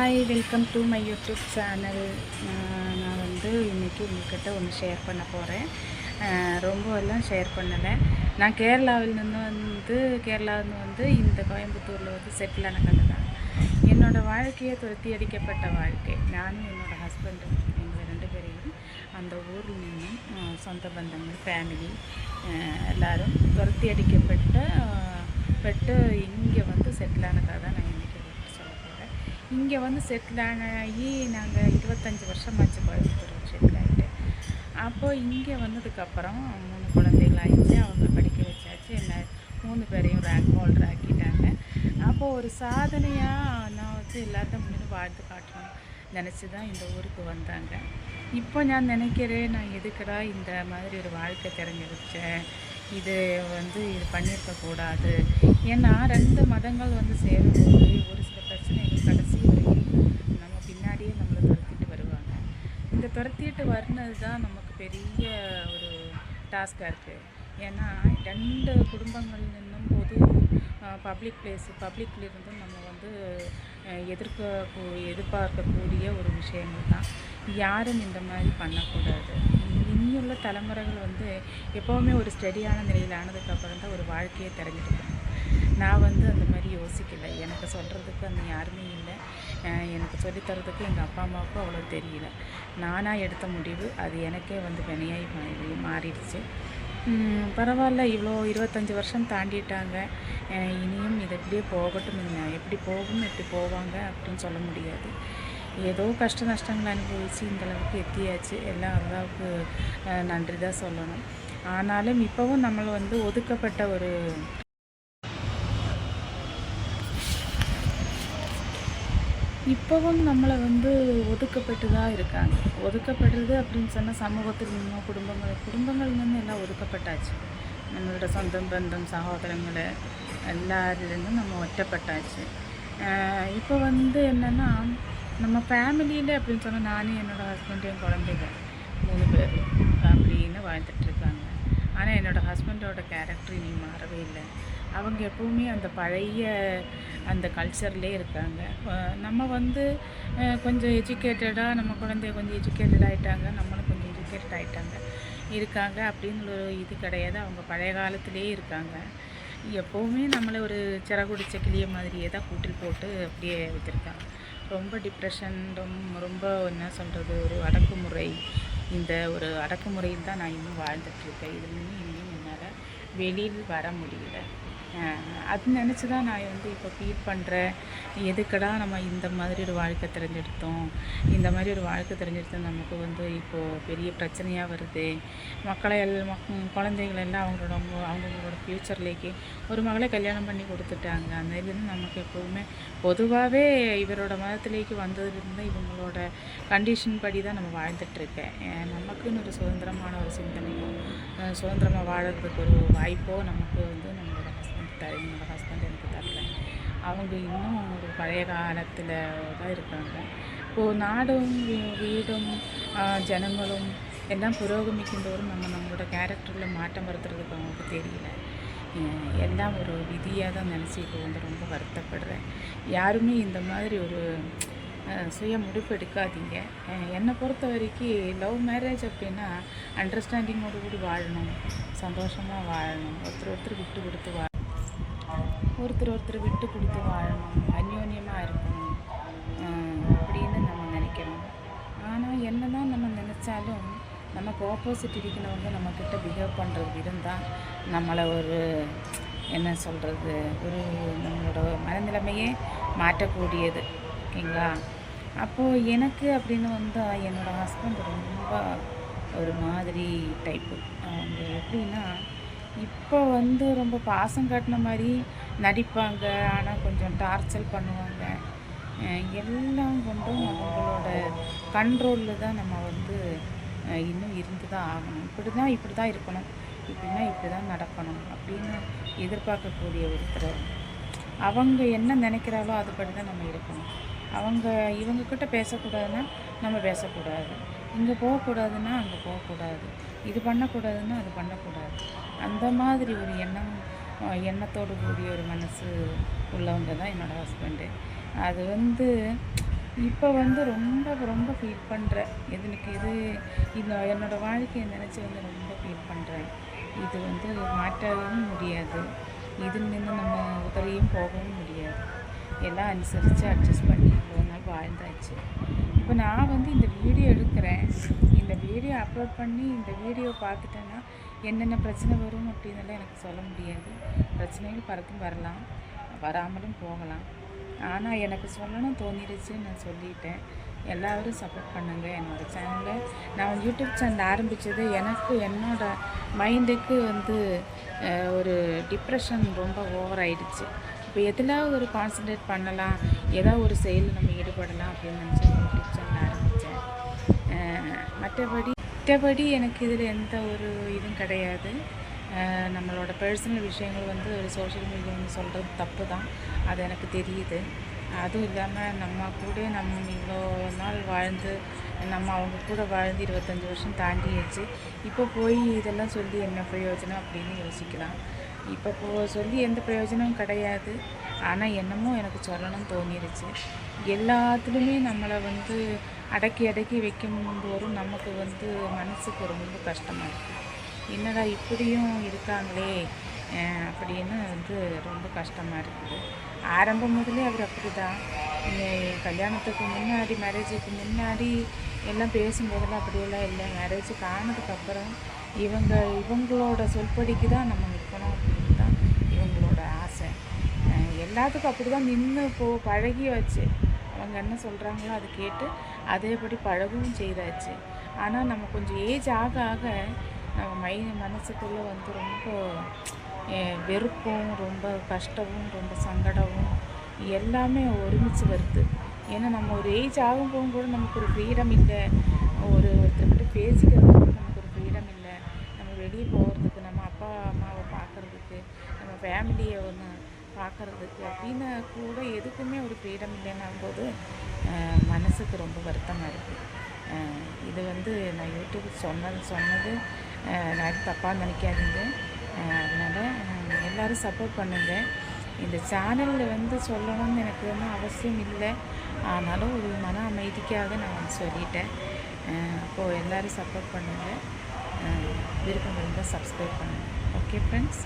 Hi, welcome to my YouTube channel. நான் வந்து இன்றைக்கி உங்கள்கிட்ட ஒன்று ஷேர் பண்ண போகிறேன். ரொம்ப எல்லாம் ஷேர் பண்ணலை. நான் கேரளாவிலேருந்து வந்து இந்த கோயம்புத்தூரில் வந்து செட்டில் ஆன கதை தான். என்னோடய வாழ்க்கையை துரத்தி அடிக்கப்பட்ட வாழ்க்கை. நானும் என்னோடய ஹஸ்பண்டும் எங்கள் 2 பேரையும் அந்த ஊரில் நின்றும் சொந்த பந்தங்கள், ஃபேமிலி எல்லோரும் துரத்தி அடிக்கப்பட்டு இங்கே வந்து செட்டில் ஆன கதை தான் நான் இன்றைக்கி சொல்ல போகிறேன். இங்கே வந்து செட்டில் ஆகி நாங்கள் 25 வருஷமாச்சு கோயம்புத்தூர் செட்டில் ஆகிட்டு. அப்போது இங்கே வந்ததுக்கப்புறம் 3 குழந்தைகள் ஆகிடுச்சு. அவங்க படிக்க வச்சாச்சு. என்ன 3 பேரையும் ரேங்க் ஹோல்டர் ஆக்கிட்டாங்க. அப்போது ஒரு சாதனையாக நான் வந்து எல்லாத்தையும் முன்னாடி வாழ்த்து காட்டணும் நினச்சி தான் இந்த ஊருக்கு வந்தாங்க. இப்போ நான் நினைக்கிறேன், நான் எதுக்குடா இந்த மாதிரி ஒரு வாழ்க்கை திறந்துருச்சேன், இது பண்ணியிருக்கக்கூடாது. ஏன்னா 2 மதங்கள் வந்து சேரும்போது ஒரு சில பிரச்சனைகள் கடைசி வரையும் நம்ம பின்னாடியே நம்மளை துரத்திட்டு வருவாங்க. இந்த துரத்திட்டு வர்றது தான் நமக்கு பெரிய ஒரு டாஸ்காக இருக்குது. ஏன்னா 2 குடும்பங்கள் நின்றும் பொது பப்ளிக்லேருந்தும் நம்ம வந்து எதிர்பார்க்கக்கூடிய ஒரு விஷயங்கள் தான். யாரும் இந்த மாதிரி பண்ணக்கூடாது. இனியுள்ள தலைமுறைகள் வந்து எப்போவுமே ஒரு ஸ்டடியான நிலையில் ஆனதுக்கப்புறம் தான் ஒரு வாழ்க்கையை திறந்துருக்கணும். நான் வந்து அந்த மாதிரி யோசிக்கலை. எனக்கு சொல்கிறதுக்கு அந்த யாருமே இல்லை. எனக்கு சொல்லித்தரதுக்கு எங்கள் அப்பா அம்மாவுக்கும் அவ்வளோ தெரியல. நானாக எடுத்த முடிவு அது எனக்கே வந்து வினையாகி மாறிடுச்சு. பரவாயில்ல, இவ்வளோ 25 வருஷம் தாண்டிட்டாங்க. இனியும் இது எப்படியே போகட்டும். எப்படி போகும் எப்படி போவாங்க அப்படின்னு சொல்ல முடியாது. ஏதோ கஷ்ட நஷ்டங்களை அனுபவித்து இந்தளவுக்கு எத்தியாச்சு. எல்லாம் அல்லாவுக்கு நன்றி தான் சொல்லணும். ஆனாலும் இப்போவும் நம்மளை வந்து ஒதுக்கப்பட்ட இப்போவும் நம்மளை வந்து ஒதுக்கப்பட்டு தான் இருக்காங்க. ஒதுக்கப்படுறது அப்படின்னு சொன்னால் சமூகத்தில் நின்றும் குடும்பங்கள் நின்று எல்லாம் ஒதுக்கப்பட்டாச்சு. நம்மளோட சொந்த பந்தம், சகோதரங்களை எல்லாரிலேருந்தும் நம்ம ஒற்றப்பட்டாச்சு. இப்போ வந்து என்னென்னா, நம்ம ஃபேமிலியில் அப்படின்னு சொன்னால் நானும் என்னோடய ஹஸ்பண்ட், என் குழந்தைகள் 3 பேர் அப்படின்னு வாழ்ந்துட்டுருக்காங்க. ஆனால் என்னோடய ஹஸ்பண்டோட கேரக்டர் இனி மாறவே இல்லை. அவங்க எப்போவுமே அந்த பழைய அந்த கல்ச்சர்லேயே இருக்காங்க. நம்ம வந்து கொஞ்சம் எஜுகேட்டடாக, நம்ம குழந்தைய கொஞ்சம் எஜுகேட்டட் ஆகிட்டாங்க, நம்மளும் கொஞ்சம் எஜுகேட்டட் இருக்காங்க அப்படின்னு ஒரு இது கிடையாது. அவங்க பழைய காலத்திலே இருக்காங்க. எப்போவுமே நம்மளை ஒரு சிறகுடிச்ச கிளிய மாதிரியே தான் கூட்டில் போட்டு அப்படியே வச்சுருக்காங்க. ரொம்ப டிப்ரெஷன், ரொம்ப என்ன சொல்கிறது, ஒரு அடக்குமுறை. இந்த ஒரு அடக்குமுறையில் தான் நான் இன்னும் வாழ்ந்துட்டுருக்கேன். இதுலேருந்து இன்னும் என்னால் வெளியில் வர முடியல. அது நினச்சி தான் நான் வந்து இப்போ ஃபீல் பண்ணுறேன். எதுக்கடா நம்ம இந்த மாதிரி ஒரு வாழ்க்கை திரஞ்செடுத்தோம், இந்த மாதிரி ஒரு வாழ்க்கை திரஞ்செடுத்து நமக்கு வந்து இப்போது பெரிய பிரச்சனையாக வருது. குழந்தைகள் எல்லாம் அவங்களோட ஃப்யூச்சர்லேக்கு ஒரு மகளை கல்யாணம் பண்ணி கொடுத்துட்டாங்க. அந்த இதுலேருந்து நமக்கு எப்போதுமே பொதுவாகவே இவரோட மதத்திலேக்கு வந்ததுலேருந்து இவங்களோட கண்டிஷன் படி தான் நம்ம வாழ்ந்துட்டுருக்கேன். நமக்குன்னு ஒரு சுதந்திரமான ஒரு சிந்தனையோ, சுதந்திரமாக வாழறதுக்கு ஒரு வாய்ப்போ நமக்கு வந்து நம்மளோட என்னோடய ஹஸ்பண்ட் எனக்கு தரல. அவங்க இன்னும் ஒரு பழைய காலத்தில் தான் இருக்காங்க. இப்போது நாடும் வீடும் ஜனங்களும் எல்லாம் புரோகமிக்கும்போதும் நம்மளோட கேரக்டரில் மாற்றம் வருத்துறதுக்கு அவங்களுக்கு தெரியல. எல்லாம் ஒரு விதியாக தான் நினச்சி இப்போ வந்து ரொம்ப வருத்தப்படுறேன். யாருமே இந்த மாதிரி ஒரு சுய முடிவு எடுக்காதீங்க. என்னை பொறுத்த வரைக்கும் லவ் மேரேஜ் அப்படின்னா அண்டர்ஸ்டாண்டிங்கோடு கூடி வாழணும், சந்தோஷமாக வாழணும், ஒருத்தர் விட்டு கொடுத்து வாழணும், அந்யோன்யமாக இருக்கணும் அப்படின்னு நம்ம நினைக்கணும். ஆனால் என்ன தான் நம்ம நினச்சாலும் நமக்கு ஆப்போசிட் இருக்கிறவங்க நம்மக்கிட்ட பிஹேவ் பண்ணுறது விதம் தான் நம்மளை ஒரு என்ன சொல்கிறது, ஒரு நம்மளோட மனநிலைமையே மாற்றக்கூடியது. ஓகேங்களா? அப்போது எனக்கு அப்படின்னு வந்தால் என்னோடய ஹஸ்பண்ட் ரொம்ப ஒரு மாதிரி டைப்பு. அவங்க எப்படின்னா, இப்போ வந்து ரொம்ப பாசம் காட்டின மாதிரி நடிப்பாங்க, ஆனால் கொஞ்சம் டார்ச்சர் பண்ணுவாங்க. எல்லாம் கொண்டும் அவங்களோட கண்ட்ரோலில் தான் நம்ம வந்து இன்னும் இருந்து தான் ஆகணும். இப்படி தான் இருக்கணும், இப்படி தான் நடக்கணும் அப்படின்னு எதிர்பார்க்கக்கூடிய ஒருத்தர். அவங்க என்ன நினைக்கிறாளோ அதுபடி தான் நம்ம இருக்கணும். இவங்கக்கிட்ட பேசக்கூடாதுன்னா நம்ம பேசக்கூடாது, இங்கே போகக்கூடாதுன்னா அங்கே போகக்கூடாது, இது பண்ணக்கூடாதுன்னா அது பண்ணக்கூடாது. அந்த மாதிரி ஒரு எண்ணத்தோடு கூடிய ஒரு மனசு உள்ளவங்க தான் என்னோடய ஹஸ்பண்டு. அது வந்து இப்போ வந்து ரொம்ப ரொம்ப ஃபீல் பண்ணுறேன். எனக்கு இது இந்த என்னோடய வாழ்க்கையை நினச்சி வந்து ரொம்ப ஃபீல் பண்ணுறேன். இது வந்து மாற்றவும் முடியாது. இதில் நின்று நம்ம உதறியும் போகவும் முடியாது. எல்லாம் அனுசரித்து அட்ஜஸ்ட் பண்ணி இவ்வளோ நாள் வாழ்ந்தாச்சு. இப்போ நான் வந்து இந்த வீடியோ எடுக்கிறேன். இந்த வீடியோ அப்லோட் பண்ணி இந்த வீடியோ பார்த்துட்டேன்னா என்னென்ன பிரச்சனை வரும் அப்படின்னெல்லாம் எனக்கு சொல்ல முடியாது. பிரச்சனைகள் பறக்கும் வரலாம், வராமலும் போகலாம். ஆனால் எனக்கு சொல்லணும் தோணிருச்சுன்னு நான் சொல்லிட்டேன். எல்லோரும் சப்போர்ட் பண்ணுங்கள் என்னோடய சேனலை. நான் யூடியூப் சேனல் ஆரம்பித்தது எனக்கு என்னோடய மைண்டுக்கு வந்து ஒரு டிப்ரெஷன் ரொம்ப ஓவர் ஆயிடுச்சு. இப்போ எதிலாவது ஒரு கான்சன்ட்ரேட் பண்ணலாம், ஏதாவது ஒரு செயலில் நம்ம ஈடுபடலாம் அப்படின்னு நினச்சி யூடியூப் சேனல் ஆரம்பித்தேன். மற்றபடி எனக்கு இதில் எந்த ஒரு இதுவும் கிடையாது. நம்மளோட பர்சனல் விஷயங்கள் வந்து ஒரு சோஷியல் மீடியான்னு சொல்கிறது தப்பு தான், அது எனக்கு தெரியுது. அதுவும் இல்லாமல் நம்ம கூட நம்ம இவ்வளோ நாள் வாழ்ந்து நம்ம அவங்க கூட வாழ்ந்து 25 வருஷம் தாண்டியாச்சு. இப்போ போய் இதெல்லாம் சொல்லி என்ன பிரயோஜனம் அப்படின்னு யோசிக்கலாம். இப்போ சொல்லி எந்த பிரயோஜனமும் கிடையாது. ஆனால் என்னமோ எனக்கு சொல்லணும்னு தோணிருச்சு. எல்லாத்துலேயுமே நம்மளை வந்து அடக்கி வைக்கும்போதும் நமக்கு வந்து மனசுக்கு ரொம்ப கஷ்டமாக இருக்குது. என்னடா இப்படியும் இருக்காங்களே அப்படின்னு வந்து ரொம்ப கஷ்டமாக இருக்குது. ஆரம்பம் முதலே அவர் அப்படி தான். கல்யாணத்துக்கு முன்னாடி, மேரேஜுக்கு முன்னாடி எல்லாம் பேசும்போதெல்லாம் அப்படியெல்லாம் இல்லை. மேரேஜுக்கு ஆனதுக்கப்புறம் இவங்களோட சொல்படிக்கு தான் நம்ம நிற்கணும் அப்படின்னு தான் இவங்களோட ஆசை. எல்லாத்துக்கும் அப்படி தான் நின்று பழகியாச்சு. அவங்க என்ன சொல்கிறாங்களோ அது கேட்டு அதேபடி பழகவும் செய்தாச்சு. ஆனால் நம்ம கொஞ்சம் ஏஜ் ஆக ஆக நம்ம மனசுக்குள்ளே வந்து ரொம்ப வெறுப்பும், ரொம்ப கஷ்டமும், ரொம்ப சங்கடமும் எல்லாமே ஒருமிச்சு வருது. ஏன்னா நம்ம ஒரு ஏஜ் ஆகும்போது கூட நமக்கு ஒரு ஃப்ரீடம் இல்லை. ஒருத்தர்கிட்ட பேசிக்கிறது கூட நமக்கு ஒரு ஃப்ரீடம் இல்லை. நம்ம வெளியே போகிறதுக்கு, நம்ம அப்பா அம்மாவை பார்க்குறதுக்கு, நம்ம ஃபேமிலியை ஒன்று பார்க்குறதுக்கு அப்படின்னு கூட எதுக்குமே ஒரு ஃப்ரீடம் இல்லைன்னும் போது மனசுக்கு ரொம்ப வருத்தமாக இருக்குது. இது வந்து நான் யூடியூப் சொன்னது நான் தப்பாக நினைக்காதீங்க. அதனால் எல்லோரும் சப்போர்ட் பண்ணுங்கள். இந்த சேனலில் வந்து சொல்லணும்னு எனக்கு ஒன்றும் அவசியம் இல்லை. ஆனாலும் ஒரு மன அமைதிக்காக நான் வந்து சொல்லிட்டேன். அப்போது எல்லோரும் சப்போர்ட் பண்ணுங்கள். விருப்பம் இருந்தால் சப்ஸ்கிரைப் பண்ணுங்கள். Okay friends.